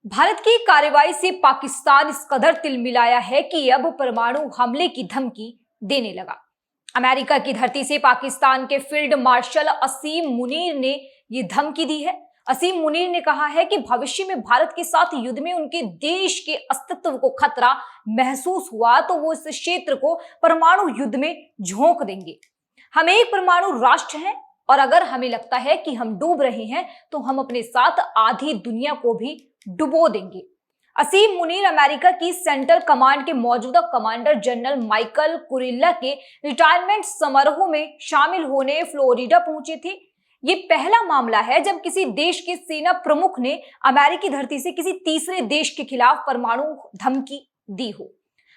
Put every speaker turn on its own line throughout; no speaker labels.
भारत की कार्रवाई से पाकिस्तान इस कदर तिलमिलाया है कि अब परमाणु हमले की धमकी देने लगा। अमेरिका की धरती से पाकिस्तान के फील्ड मार्शल असीम मुनीर ने यह धमकी दी है। असीम मुनीर ने कहा है कि भविष्य में भारत के साथ युद्ध में उनके देश के अस्तित्व को खतरा महसूस हुआ तो वो इस क्षेत्र को परमाणु युद्ध में झोंक देंगे। हम एक परमाणु राष्ट्र हैं और अगर हमें लगता है कि हम डूब रहे हैं तो हम अपने साथ आधी दुनिया को भी डुबो देंगे। असीम मुनीर अमेरिका की सेंट्रल कमांड के मौजूदा कमांडर जनरल माइकल कुरिल्ला के रिटायरमेंट समारोह में शामिल होने फ्लोरिडा पहुंचे थे। ये पहला मामला है जब किसी देश के सेना प्रमुख ने अमेरिकी धरती से किसी तीसरे देश के खिलाफ परमाणु धमकी दी हो।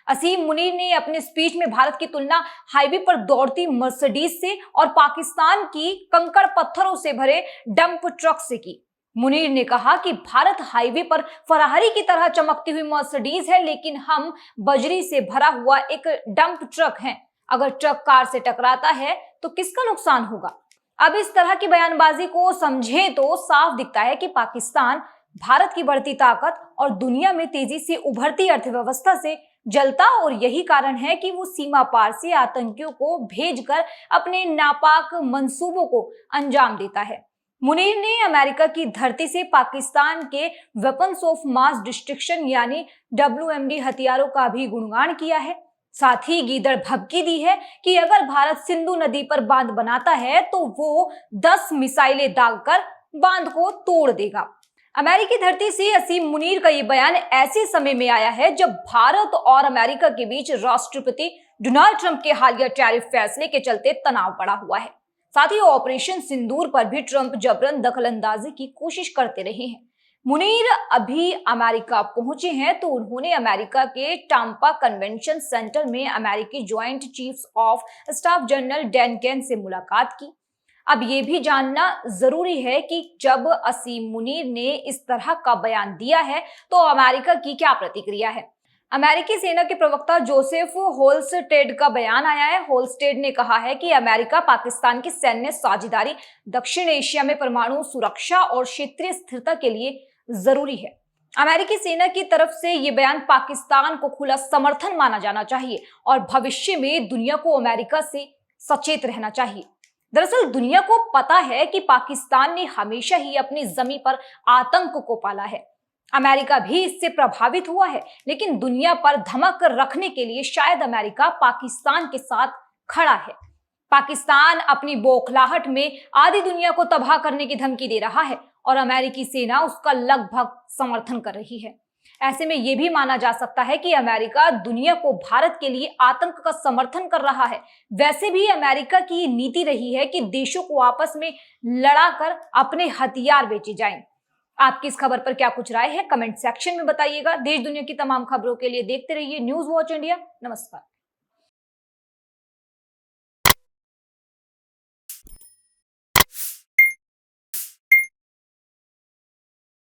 असीम मुनीर ने अपने स्पीच में भारत की तुलना हाईवे पर दौड़ती मर्सिडीज से और पाकिस्तान की कंकड़ पत्थरों से भरे डंप ट्रक से की। मुनीर ने कहा कि भारत हाईवे पर फरारी की तरह चमकती हुई मर्सिडीज है, लेकिन हम बजरी से भरा हुआ एक डंप ट्रक हैं। अगर ट्रक कार से टकराता है तो किसका नुकसान होगा? अब इस तरह की बयानबाजी को समझें तो साफ दिखता है कि पाकिस्तान भारत की बढ़ती ताकत और दुनिया में तेजी से उभरती अर्थव्यवस्था से जलता, और यही कारण है कि वो सीमा पार से आतंकियों को भेजकर अपने नापाक मंसूबों को अंजाम देता है। मुनीर ने अमेरिका की धरती से पाकिस्तान के वेपन्स ऑफ मास डिस्ट्रक्शन यानी WMD हथियारों का भी गुणगान किया है। साथ ही गीदड़ भभकी दी है कि अगर भारत सिंधु नदी पर बांध बनाता है तो वो 10 मिसाइलें दागकर बांध को तोड़ देगा। अमेरिकी धरती से असीम मुनीर का ये बयान ऐसे समय में आया है जब भारत और अमेरिका के बीच राष्ट्रपति डोनाल्ड ट्रंप के हालिया टैरिफ फैसले के चलते तनाव बढ़ा हुआ है। साथ ही ऑपरेशन सिंदूर पर भी ट्रंप जबरन दखलंदाजी की कोशिश करते रहे हैं। मुनीर अभी अमेरिका पहुंचे हैं तो उन्होंने अमेरिका के टाम्पा कन्वेंशन सेंटर में अमेरिकी joint chiefs of staff general Dan Caine से मुलाकात की। अब ये भी जानना जरूरी है कि जब असीम मुनीर ने इस तरह का बयान दिया है तो अमेरिका की क्या प्रतिक्रिया है। अमेरिकी सेना के प्रवक्ता जोसेफ होल्स्टेड का बयान आया है। होल्स्टेड ने कहा है कि अमेरिका पाकिस्तान की सैन्य साझेदारी दक्षिण एशिया में परमाणु सुरक्षा और क्षेत्रीय स्थिरता के लिए जरूरी है। अमेरिकी सेना की तरफ से यह बयान पाकिस्तान को खुला समर्थन माना जाना चाहिए और भविष्य में दुनिया को अमेरिका से सचेत रहना चाहिए। दरअसल दुनिया को पता है कि पाकिस्तान ने हमेशा ही अपनी जमीन पर आतंक को पाला है। अमेरिका भी इससे प्रभावित हुआ है, लेकिन दुनिया पर धमक रखने के लिए शायद अमेरिका पाकिस्तान के साथ खड़ा है। पाकिस्तान अपनी बौखलाहट में आधी दुनिया को तबाह करने की धमकी दे रहा है और अमेरिकी सेना उसका लगभग समर्थन कर रही है। ऐसे में यह भी माना जा सकता है कि अमेरिका दुनिया को भारत के लिए आतंक का समर्थन कर रहा है। वैसे भी अमेरिका की ये नीति रही है कि देशों को आपस में लड़ाकर अपने हथियार बेचे जाएं। आपकी इस खबर पर क्या कुछ राय है, कमेंट सेक्शन में बताइएगा। देश दुनिया की तमाम खबरों के लिए देखते रहिए न्यूज वॉच इंडिया। नमस्कार।